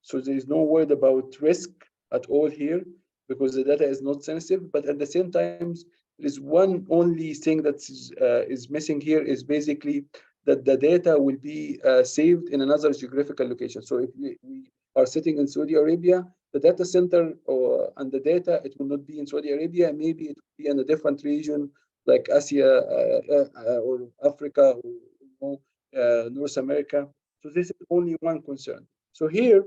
So there is no word about risk at all here because the data is not sensitive. But at the same time, there is one only thing that is missing here is basically that the data will be saved in another geographical location. So if we are sitting in Saudi Arabia, the data center and the data, it will not be in Saudi Arabia. Maybe it will be in a different region like Asia or Africa or North America. So this is only one concern. So here,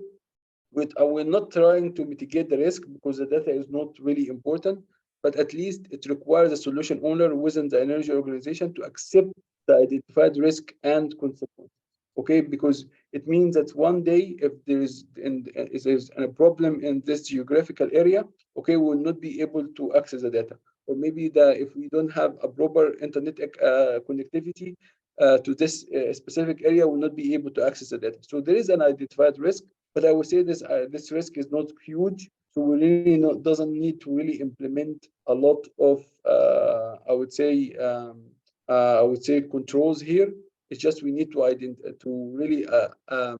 we're not trying to mitigate the risk because the data is not really important, but at least it requires a solution owner within the energy organization to accept the identified risk and consequence. Okay, because it means that one day, if there's a problem in this geographical area, okay, we will not be able to access the data. Or maybe if we don't have a proper internet connectivity to this specific area, we will not be able to access the data. So there is an identified risk, but I would say this risk is not huge, so we really doesn't need to really implement a lot of I would say controls here. It's just we need to really to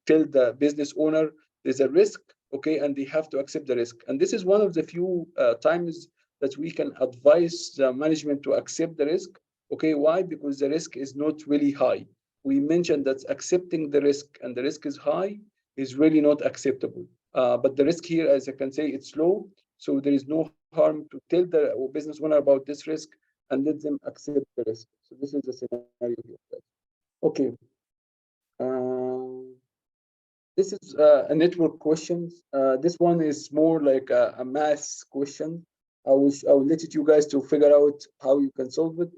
tell the business owner there's a risk, okay, and they have to accept the risk. And this is one of the few times that we can advise the management to accept the risk. Okay, why? Because the risk is not really high. We mentioned that accepting the risk and the risk is high is really not acceptable. But the risk here, as I can say, it's low. So there is no harm to tell the business owner about this risk and let them accept the risk. So this is the scenario here. Okay. Uh, this is a network question. This one is more like a math question. I will let it you guys to figure out how you can solve it.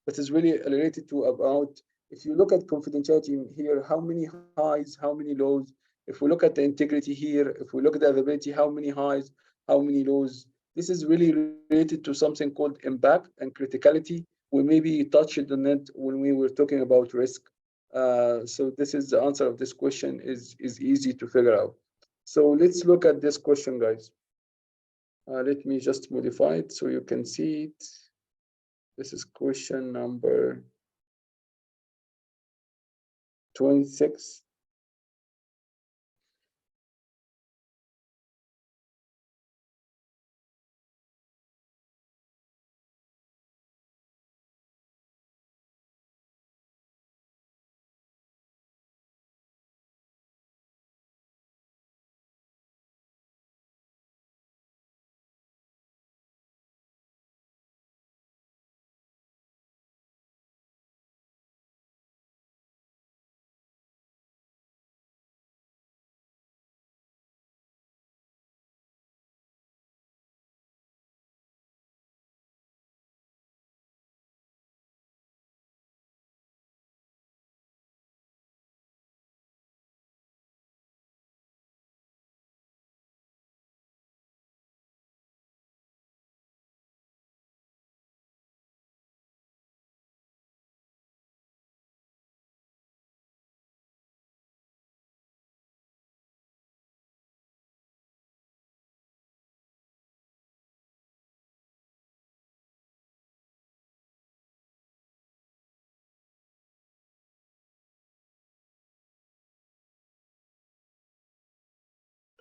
But it's really related to about if you look at confidentiality here, how many highs, how many lows. If we look at the integrity here, if we look at the availability, how many highs, how many lows. This is really related to something called impact and criticality. We maybe touched on it when we were talking about risk. So this is the answer of this question is easy to figure out. So let's look at this question, guys. Let me just modify it so you can see it. This is question number 26.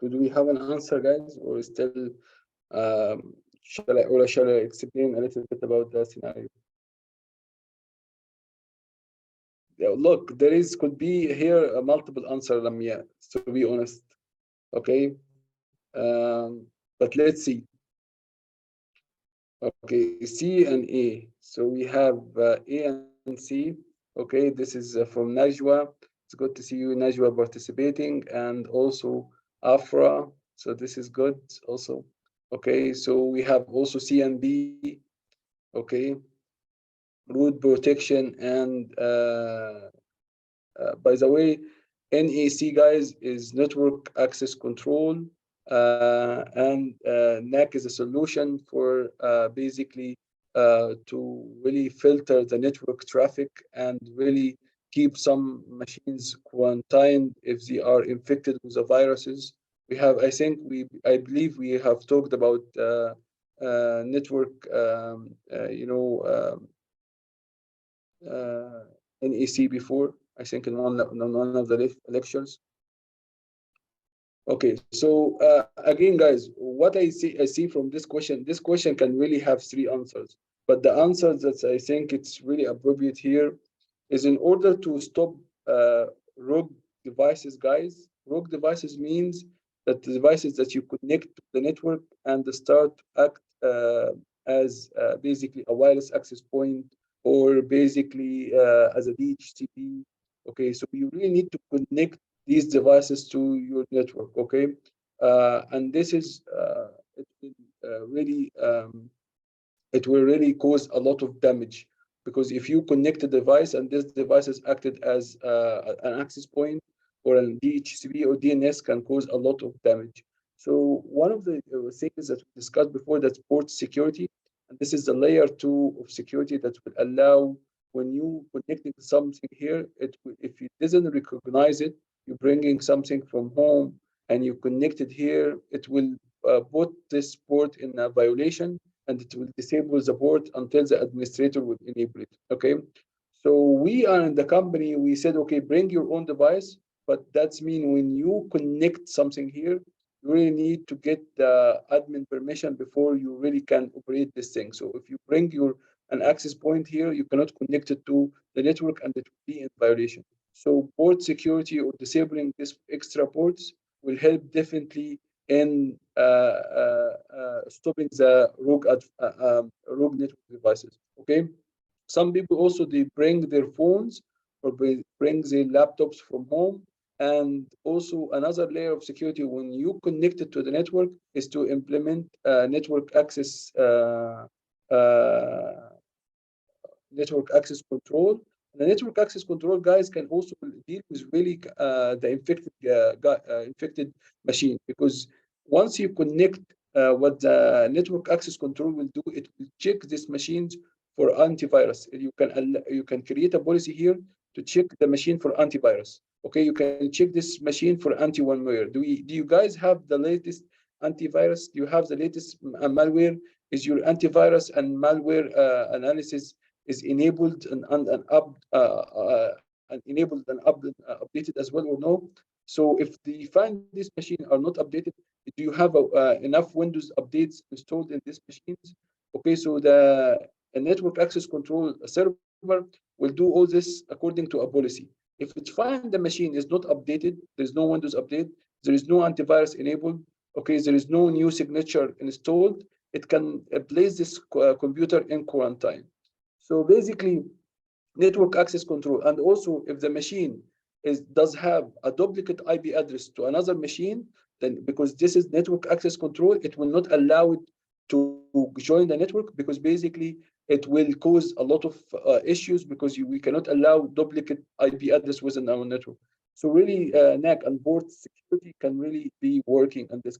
Could we have an answer, guys, or still shall I explain a little bit about the scenario? Yeah, look, there is could be here a multiple answer, Lamia, to be honest. Okay. But let's see. Okay, C and A. So we have A and C. Okay, this is from Najwa. It's good to see you, Najwa, participating, and also Afra. So this is good also. Okay, so we have also C and B. Okay, root protection and by the way, NAC, guys, is network access control, and NAC is a solution for basically to really filter the network traffic and really keep some machines quarantined if they are infected with the viruses. I believe we have talked about network, NEC before, I think in one of the lectures. Okay, so again, guys, what I see from this question can really have three answers. But the answer that I think it's really appropriate here is in order to stop rogue devices, guys. Rogue devices means that the devices that you connect to the network and start to act as basically a wireless access point or basically as a DHCP. Okay, so you really need to connect these devices to your network. Okay, and this is it will really it will really cause a lot of damage because if you connect a device and this device is acted as an access point or an DHCP or DNS can cause a lot of damage. So one of the things that we discussed before that's port security, and this is the layer two of security that will allow when you connecting something here, if it doesn't recognize it, you're bringing something from home and you connect it here, it will put this port in a violation and it will disable the port until the administrator will enable it. Okay. So we are in the company, we said, okay, bring your own device, but that's mean when you connect something here, you really need to get the admin permission before you really can operate this thing. So if you bring your an access point here, you cannot connect it to the network and it will be in violation. So port security or disabling this extra ports will help definitely in stopping the rogue network devices. Okay, some people also they bring their phones or bring their laptops from home. And also another layer of security when you connect it to the network is to implement uh, network access control. The network access control guys can also deal with really the infected machine because once you connect, what the network access control will do, it will check these machines for antivirus. You can create a policy here to check the machine for antivirus. Okay, you can check this machine for anti-malware. Do you guys have the latest antivirus? Do you have the latest malware? Is your antivirus and malware analysis is enabled and enabled and updated as well or no? So if they find this machine are not updated, do you have enough Windows updates installed in these machines? Okay, so the network access control server will do all this according to a policy. If it find the machine is not updated, there is no Windows update, there is no antivirus enabled, okay, there is no new signature installed, it can place this computer in quarantine. So basically, network access control, and also if the machine does have a duplicate IP address to another machine, then because this is network access control, it will not allow it to join the network because basically it will cause a lot of issues because we cannot allow duplicate IP address within our network. So really, NAC and port security can really be working on this.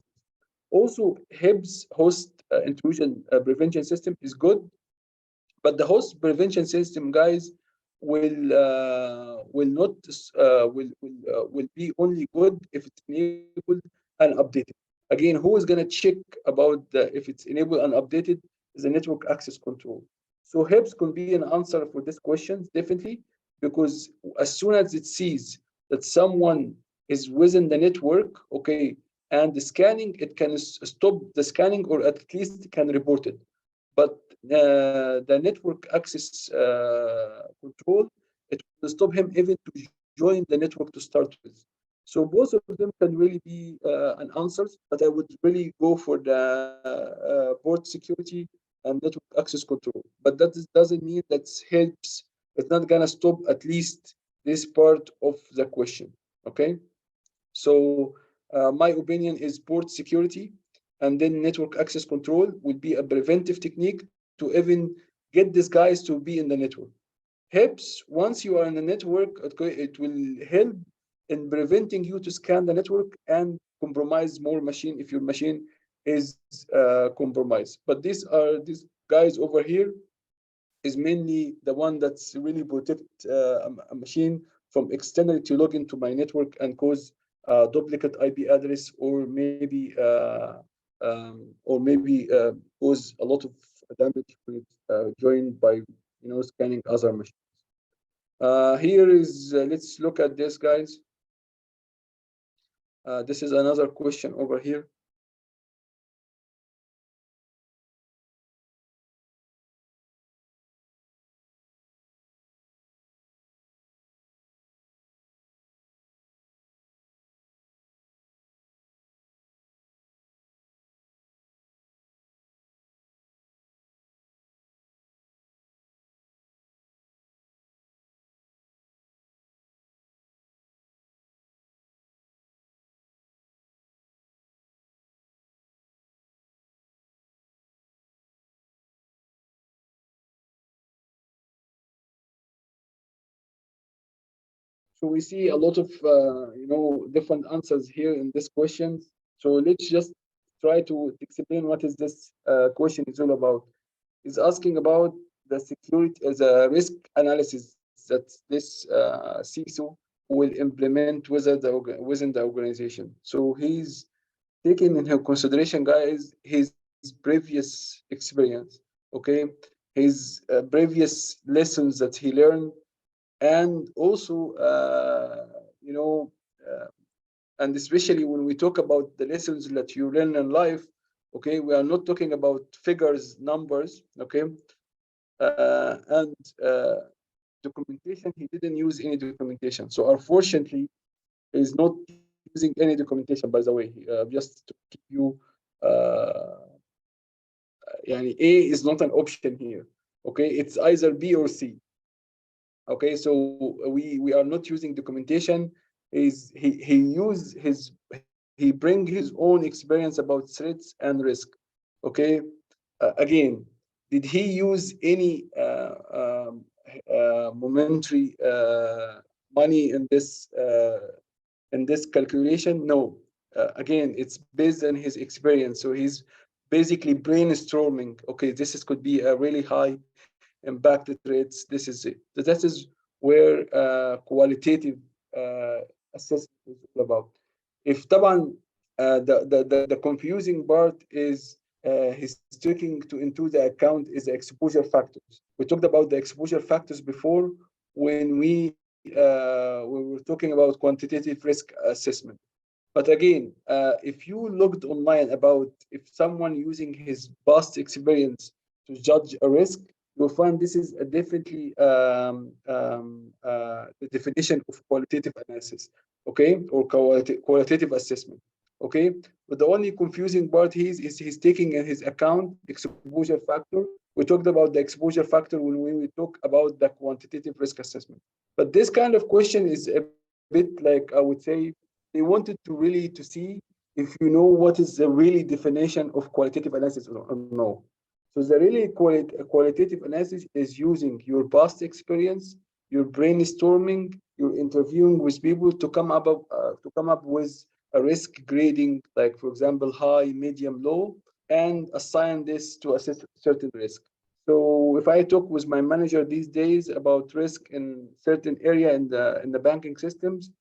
Also, HIBS host intrusion prevention system is good, but the host prevention system, guys, will not will be only good if it's enabled and updated. Again, who is going to check about if it's enabled and updated? The network access control. So HIPS can be an answer for this question definitely, because as soon as it sees that someone is within the network, okay, and the scanning, it can stop the scanning or at least can report it. But the network access control, it will stop him even to join the network to start with. So both of them can really be an answers, but I would really go for the port security and network access control. But doesn't mean that helps. It's not gonna stop at least this part of the question. Okay. So my opinion is port security and then network access control will be a preventive technique to even get these guys to be in the network. HIPS, once you are in the network, it will help in preventing you to scan the network and compromise more machine if your machine is compromised. But these guys over here is mainly the one that's really protect a machine from externally to log into my network and cause duplicate IP address or maybe cause a lot of damage when it's joined by scanning other machines. Here is let's look at this, guys. This is another question over here. So we see a lot of different answers here in this question. So let's just try to explain what is this question is all about. It's asking about the security as a risk analysis that this CISO will implement within the organization. So he's taking into consideration, guys, his previous experience, okay, his previous lessons that he learned, and also and especially when we talk about the lessons that you learn in life, okay, we are not talking about figures, numbers, okay, and documentation. He didn't use any documentation, so unfortunately he's not using any documentation, by the way, just to keep you يعني A is not an option here, okay, it's either B or C. Okay, so we are not using documentation. Is he use his he bring his own experience about threats and risk. Okay, again, did he use any momentary money in this calculation? No. Again, it's based on his experience. So he's basically brainstorming. Okay, could be a really high impact rates. This is it. So that is where qualitative assessment is all about. If طبعا the confusing part is he's taking into the account is the exposure factors. We talked about the exposure factors before when we were talking about quantitative risk assessment. But again, if you looked online about if someone using his past experience to judge a risk, you'll find this is a definitely the definition of qualitative analysis, okay, or qualitative assessment, okay. But the only confusing part is he's taking in his account exposure factor. We talked about the exposure factor when we talk about the quantitative risk assessment. But this kind of question is a bit like, I would say, they wanted to really to see if you know what is the really definition of qualitative analysis or no. So the really qualitative analysis is using your past experience, your brainstorming, your interviewing with people to come up with a risk grading, like for example, high, medium, low, and assign this to a certain risk. So if I talk with my manager these days about risk in certain area in the banking systems,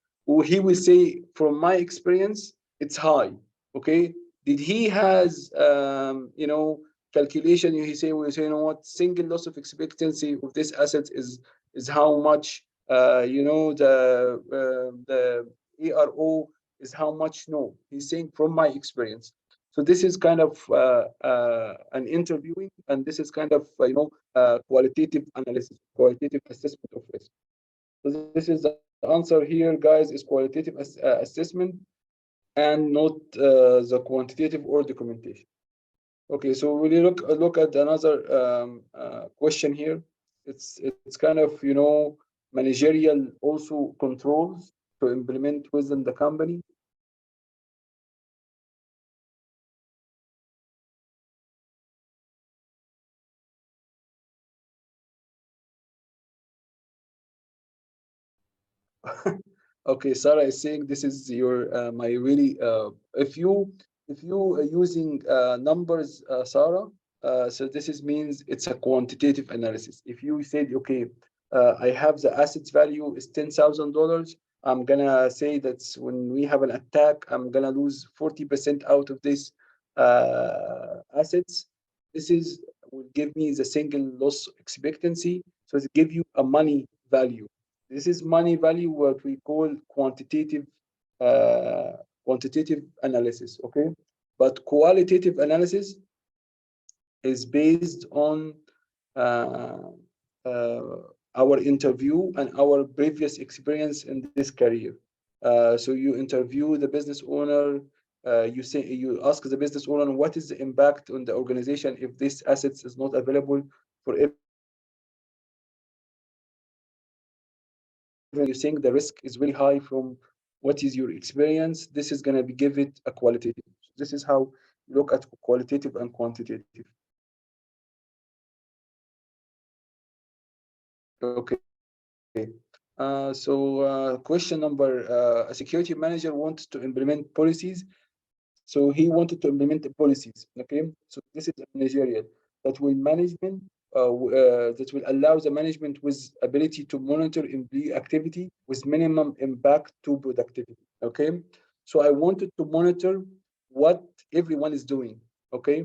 he will say, from my experience, it's high. Okay. Did he has calculation? He say, we say, you know what, single loss of expectancy of this asset is how much. The ARO is how much. No, he's saying from my experience. So this is kind of an interviewing, and this is kind of qualitative analysis, qualitative assessment of risk. So this is the answer here, guys, is qualitative assessment and not the quantitative or documentation. Okay, so when you look at another question here, it's kind of managerial also controls to implement within the company. Okay, Sarah is saying this is your my really if you are using numbers, Sarah. So this is means it's a quantitative analysis. If you said, okay, I have the assets value is $10,000, I'm gonna say that's when we have an attack, I'm gonna lose 40% out of this assets. This is will give me the single loss expectancy. So it give you a money value. This is money value, what we call quantitative quantitative analysis, okay? But qualitative analysis is based on uh, uh, our interview and our previous experience in this career. So you interview the business owner. You ask the business owner what is the impact on the organization if this assets is not available for everyone. Even you think the risk is really high from what is your experience, this is going to be give it a qualitative. This is how you look at qualitative and quantitative. Okay. Question number, a security manager wants to implement policies. So he wanted to implement the policies. Okay. So this is a managerial that will management that will allow the management with ability to monitor employee activity with minimum impact to productivity. Okay. So I wanted to monitor what everyone is doing. Okay.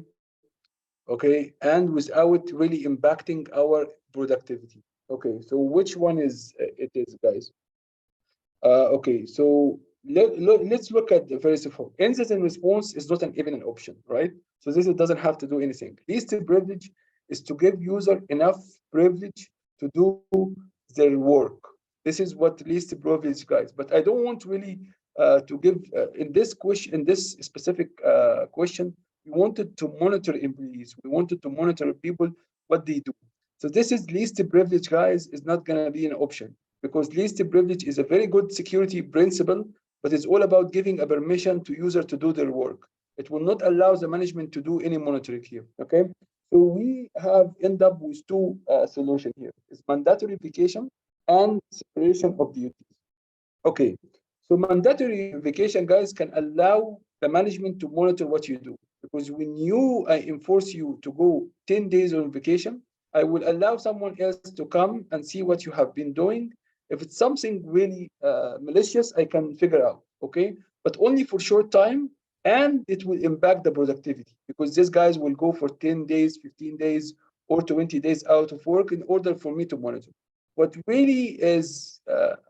Okay. And without really impacting our productivity. Okay. So which one is it is, guys? Okay, so let's look at the first of all. Incident response is not an even an option, right? So this it doesn't have to do anything. Least privilege is to give user enough privilege to do their work. This is what least privilege, guys. But I don't want really to give in this question, in this specific question, we wanted to monitor employees. We wanted to monitor people what they do. So this is least privilege, guys, is not going to be an option because least privilege is a very good security principle, but it's all about giving a permission to user to do their work. It will not allow the management to do any monitoring here. Okay, so we have end up with two solutions here: it's mandatory vacation and separation of duties. Okay, so mandatory vacation, guys, can allow the management to monitor what you do. Because when I enforce you to go 10 days on vacation, I will allow someone else to come and see what you have been doing. If it's something really malicious, I can figure out, okay? But only for short time, and it will impact the productivity because these guys will go for 10 days, 15 days, or 20 days out of work in order for me to monitor. What really is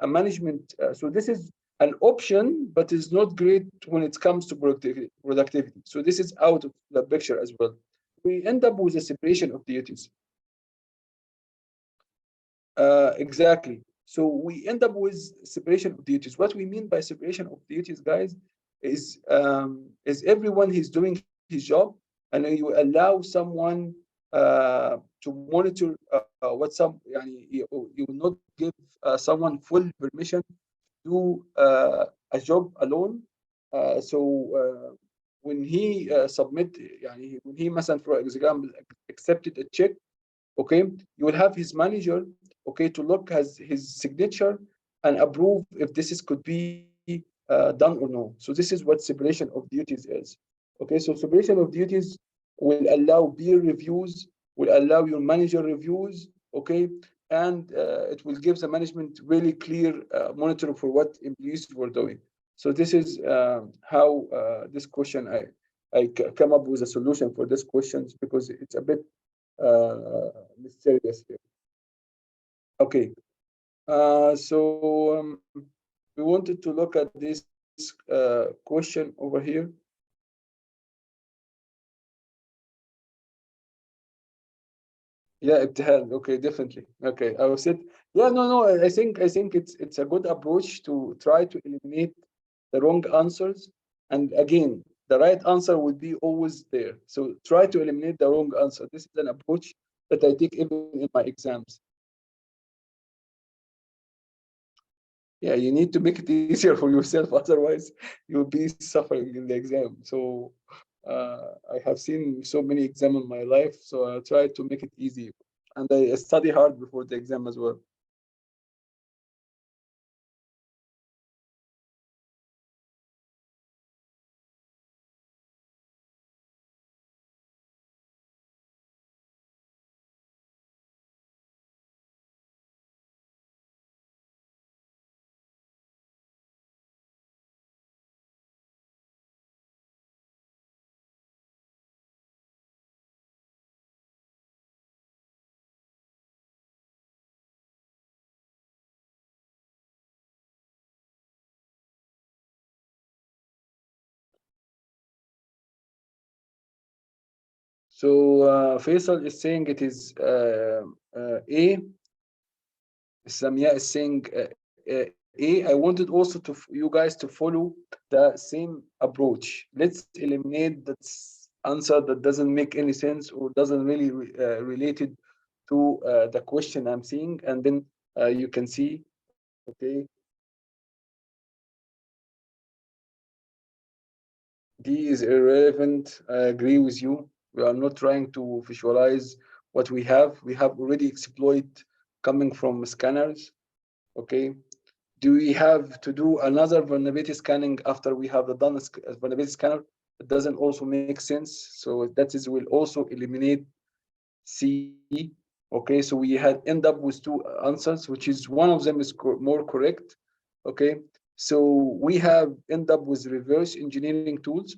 a management, so this is an option, but is not great when it comes to productivity. So this is out of the picture as well. We end up with a separation of duties. Exactly. So we end up with separation of duties. What we mean by separation of duties, guys, is everyone is doing his job, and you allow someone to monitor what some. You will not give someone full permission to do a job alone. So when he submit, when he, مثلا, for example, accepted a check, okay, you will have his manager, okay, to look at his signature and approve if this is could be done or no. So this is what separation of duties is. Okay, so separation of duties will allow peer reviews, will allow your manager reviews, okay, and it will give the management really clear monitoring for what employees were doing. So this is how this question I come up with a solution for this questions because it's a bit mysterious here. Okay, so we wanted to look at this question over here. Yeah, ابتهال. Okay, definitely. Okay, I was it. Yeah, no. I think it's a good approach to try to eliminate the wrong answers. And again, the right answer would be always there. So try to eliminate the wrong answer. This is an approach that I take even in my exams. Yeah, you need to make it easier for yourself, otherwise you'll be suffering in the exam. So I have seen so many exams in my life, so I try to make it easy, and I study hard before the exam as well. So Faisal is saying it is A. Samia is saying A. I wanted also to you guys to follow the same approach. Let's eliminate that answer that doesn't make any sense or doesn't really related to the question I'm seeing, and then you can see. Okay, D is irrelevant. I agree with you. We are not trying to visualize what we have. We have already exploit coming from scanners. Okay. Do we have to do another vulnerability scanning after we have done a vulnerability scanner? It doesn't also make sense. So that is will also eliminate C. Okay, so we had end up with two answers, which is one of them is more correct. Okay, so we have end up with reverse engineering tools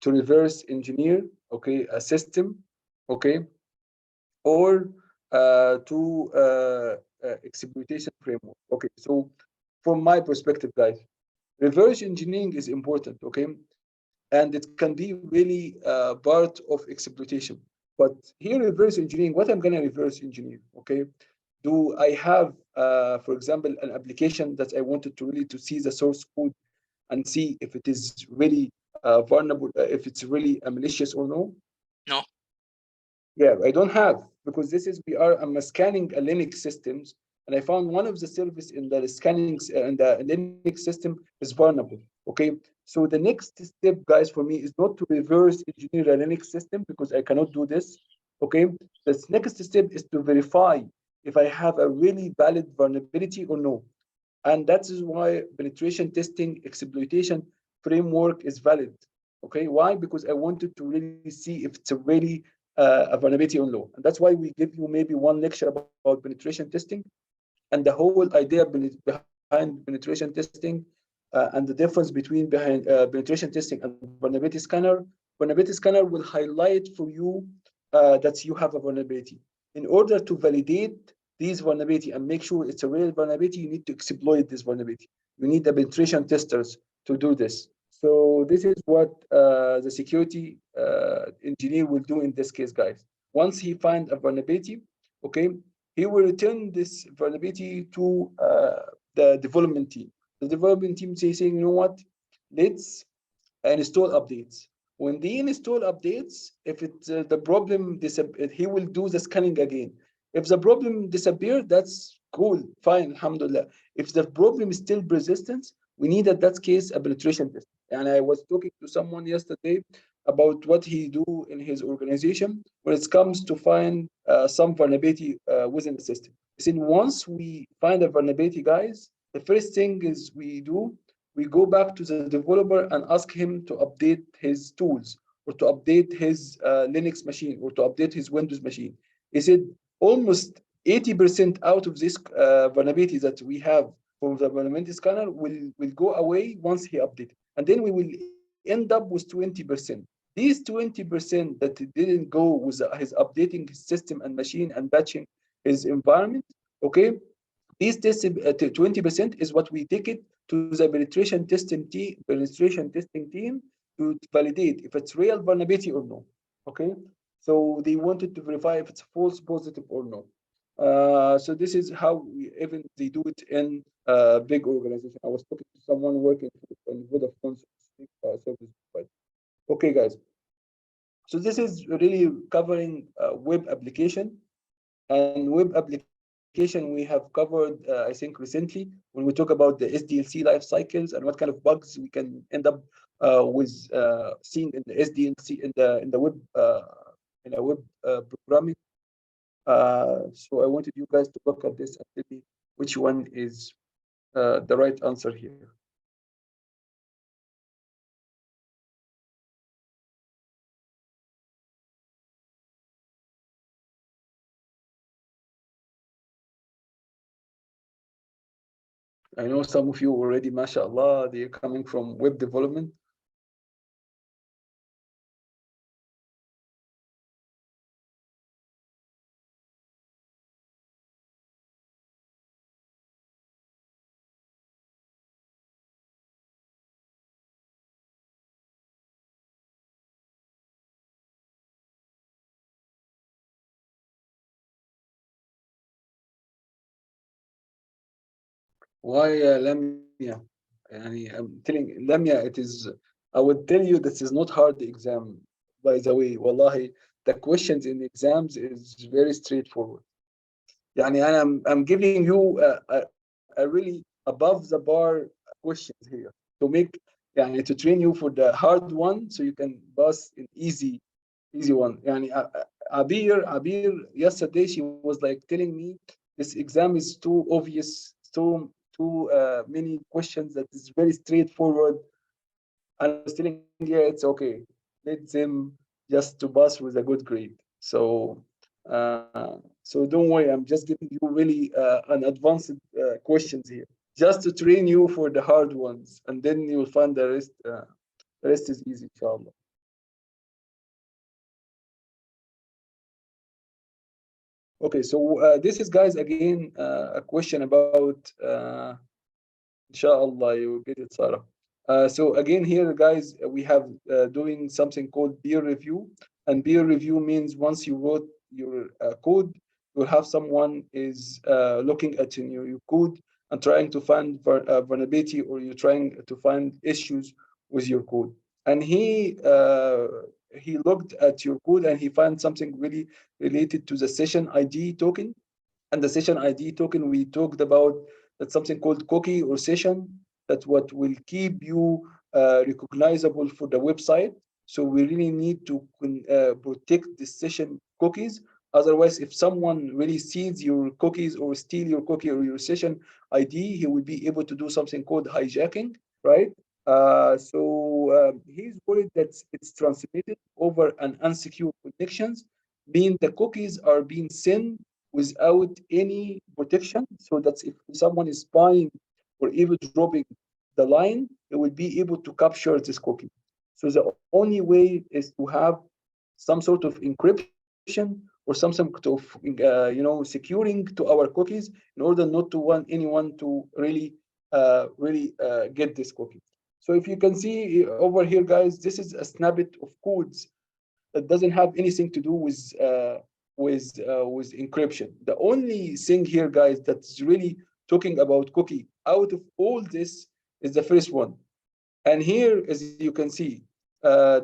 to reverse engineer, okay, a system, okay, or to exploitation framework. Okay, so from my perspective, guys, reverse engineering is important, okay, and it can be really part of exploitation. But here, reverse engineering, what I'm gonna reverse engineer, okay? Do I have, for example, an application that I wanted to really to see the source code and see if it is really vulnerable, if it's really malicious or no? No. Yeah, I don't have, because this is I'm scanning a Linux systems, and I found one of the service in the scanning in the Linux system is vulnerable. Okay, so the next step, guys, for me is not to reverse engineer a Linux system because I cannot do this. Okay, the next step is to verify if I have a really valid vulnerability or no, and that is why penetration testing exploitation framework is valid. Okay, why? Because I wanted to really see if it's a really a vulnerability on law. And that's why we give you maybe one lecture about penetration testing and the whole idea behind penetration testing and the difference between behind penetration testing and vulnerability scanner. Vulnerability scanner will highlight for you that you have a vulnerability. In order to validate these vulnerability and make sure it's a real vulnerability, you need to exploit this vulnerability. You need the penetration testers to do this. So this is what the security engineer will do in this case, guys. Once he finds a vulnerability, okay, he will return this vulnerability to the development team. The development team saying, you know what, let's install updates. When they install updates, if the problem he will do the scanning again. If the problem disappear, that's cool, fine, alhamdulillah. If the problem is still persistent, we need at that case a penetration test. And I was talking to someone yesterday about what he do in his organization when it comes to find some vulnerability within the system. Since once we find a vulnerability, guys, the first thing is we go back to the developer and ask him to update his tools or to update his Linux machine or to update his Windows machine. He said almost 80% out of this vulnerability that we have from the vulnerability scanner will go away once he updates. And then we will end up with 20%. These 20% that didn't go with his updating his system and machine and batching his environment, okay, these 20% is what we take it to the penetration testing team to validate if it's real vulnerability or no. Okay, so they wanted to verify if it's false positive or no. So this is how even they do it in big organization. I was talking to someone working in Vodafone service provider. Okay, guys. So this is really covering web application. And web application we have covered, I think, recently when we talk about the SDLC life cycles and what kind of bugs we can end up with seeing in the SDLC in the web programming. So I wanted you guys to look at this and tell me which one is the right answer here. I know some of you already, mashallah, they're coming from web development. Why Lamia? يعني I'm telling Lamia, it is. I would tell you this is not hard exam. By the way, wallahi, the questions in exams is very straightforward. يعني I'm giving you a really above the bar questions here to make يعني to train you for the hard one so you can pass an easy one. يعني Abir yesterday she was like telling me this exam is too obvious, too many questions that is very straightforward. And I was telling her it's okay. Let them just to pass with a good grade. So don't worry. I'm just giving you really an advanced questions here, just to train you for the hard ones, and then you'll find the rest. The rest is easy, inshallah. Okay, so this is guys again a question about inshallah you will get it, Sarah. So again here, guys, we have doing something called peer review, and peer review means once you wrote your code, you'll have someone is looking at your code and trying to find vulnerability, or you're trying to find issues with your code. And he looked at your code and he found something really related to the session ID token. And the session ID token we talked about, that's something called cookie or session, that what will keep you recognizable for the website. So we really need to protect the session cookies. Otherwise, if someone really sees your cookies or steal your cookie or your session ID, he will be able to do something called hijacking, right? So he's worried that it's transmitted over an unsecure connections, mean the cookies are being sent without any protection. So that if someone is spying or even dropping the line, it will be able to capture this cookie. So the only way is to have some sort of encryption or some sort of securing to our cookies in order not to want anyone to really get this cookie. So if you can see over here, guys, this is a snippet of codes that doesn't have anything to do with encryption. The only thing here, guys, that's really talking about cookie out of all this is the first one. And here, as you can see,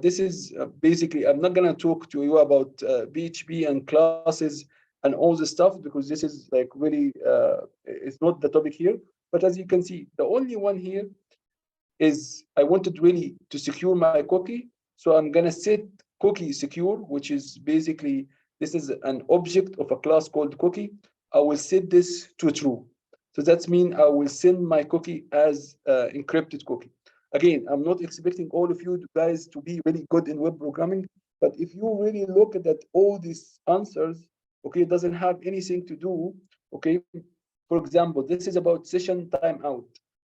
this is basically, I'm not going to talk to you about PHP and classes and all this stuff because this is like really, it's not the topic here. But as you can see, the only one here is I wanted really to secure my cookie. So I'm going to set cookie secure, which is basically, this is an object of a class called cookie. I will set this to true. So that means I will send my cookie as encrypted cookie. Again, I'm not expecting all of you guys to be really good in web programming, but if you really look at that, all these answers, okay, it doesn't have anything to do, okay. For example, this is about session timeout.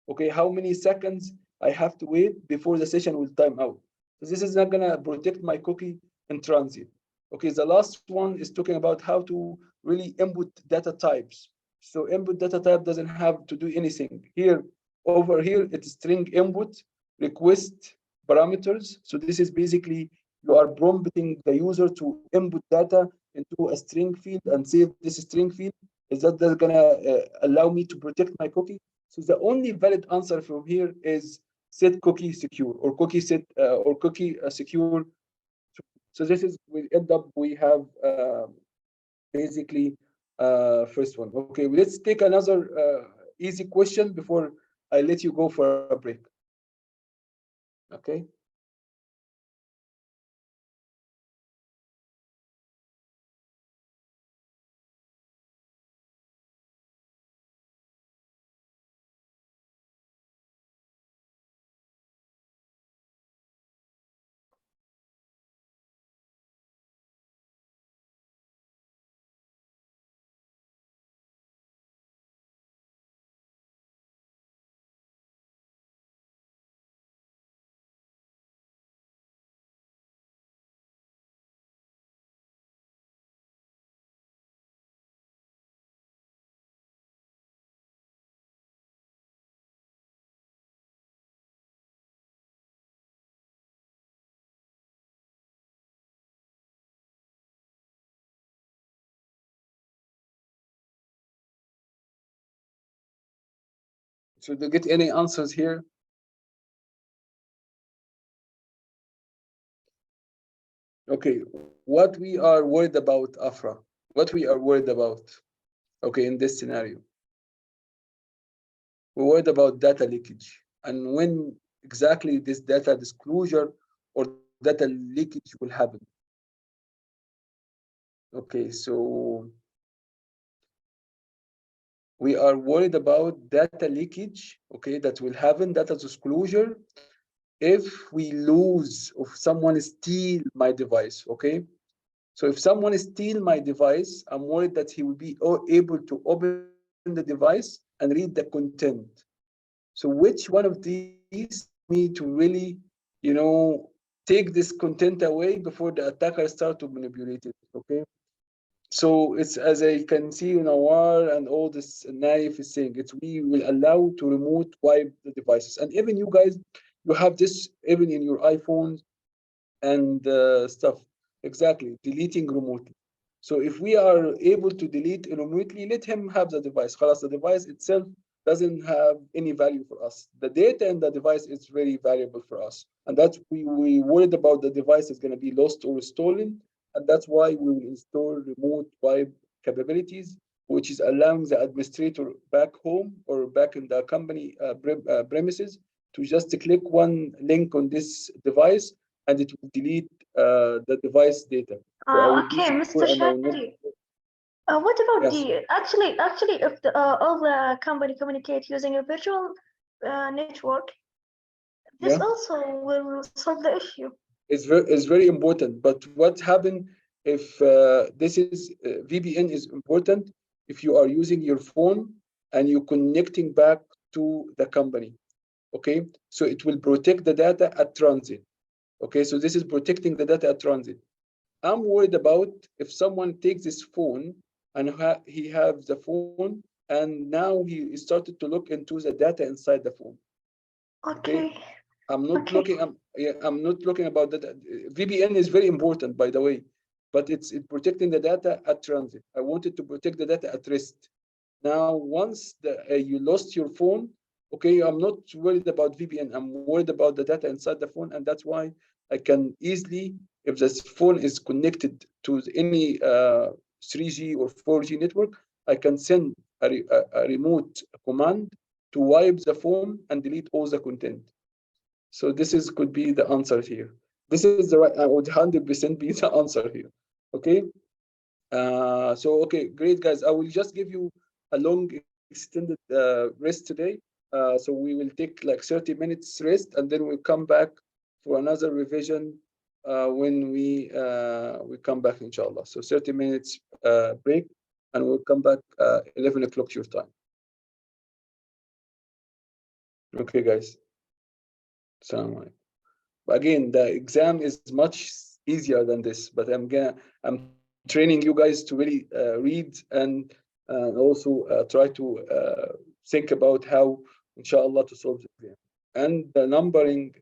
Okay, how many seconds I have to wait before the session will time out. So this is not gonna protect my cookie in transit. Okay, the last one is talking about how to really input data types. So input data type doesn't have to do anything. Here, over here, it's string input, request parameters. So this is basically you are prompting the user to input data into a string field and save this string field. Is that gonna allow me to protect my cookie? So the only valid answer from here is set cookie secure or cookie set or cookie secure. So this is we end up we have basically first one. Okay, let's take another easy question before I let you go for a break. Okay. So do you get any answers here? Okay, what we are worried about, Afra? What we are worried about? Okay, in this scenario, we're worried about data leakage, and when exactly this data disclosure or data leakage will happen. Okay, so we are worried about data leakage, okay, that will happen, data disclosure, if we lose, if someone steal my device, okay? So if someone steal my device, I'm worried that he will be able to open the device and read the content. So which one of these me to really, you know, take this content away before the attacker start to manipulate it, okay? So it's as I can see in Awar and all this Naif is saying, it's we will allow to remote wipe the devices. And even you guys, you have this even in your iPhones and stuff. Exactly, deleting remotely. So if we are able to delete remotely, let him have the device. Khalas, the device itself doesn't have any value for us. The data in the device is very valuable for us. And that's we worried about the device is going to be lost or stolen. And that's why we will install remote wipe capabilities, which is allowing the administrator back home or back in the company premises to just click one link on this device and it will delete the device data. So I will be Okay, secure Mr. and I will not. Shadi. What about Yes, the actually if all the company communicate using a virtual network, this yeah, also will solve the issue. it's very important. But what happened if this is VPN is important if you are using your phone and you're connecting back to the company. Okay, so it will protect the data at transit. Okay, so this is protecting the data at transit. I'm worried about if someone takes this phone and he has the phone and now he started to look into the data inside the phone. Okay, Okay, I'm not okay, looking. I'm not looking about that. VPN is very important, by the way, but it's protecting the data at transit. I wanted to protect the data at rest. Now, once you lost your phone, okay, I'm not worried about VPN. I'm worried about the data inside the phone, and that's why I can easily, if this phone is connected to any 3G or 4G network, I can send a remote command to wipe the phone and delete all the content. So this is could be the answer here. This is the right. I would 100% be the answer here. Okay. So okay, great guys. I will just give you a long extended rest today. So we will take like 30 minutes rest and then we'll come back for another revision when we come back inshallah. So 30 minutes break and we'll come back 11 o'clock your time. Okay, guys. Assalamu alaikum. Again, the exam is much easier than this, but I'm training you guys to really read and also try to think about how, inshallah, to solve the exam. And the numbering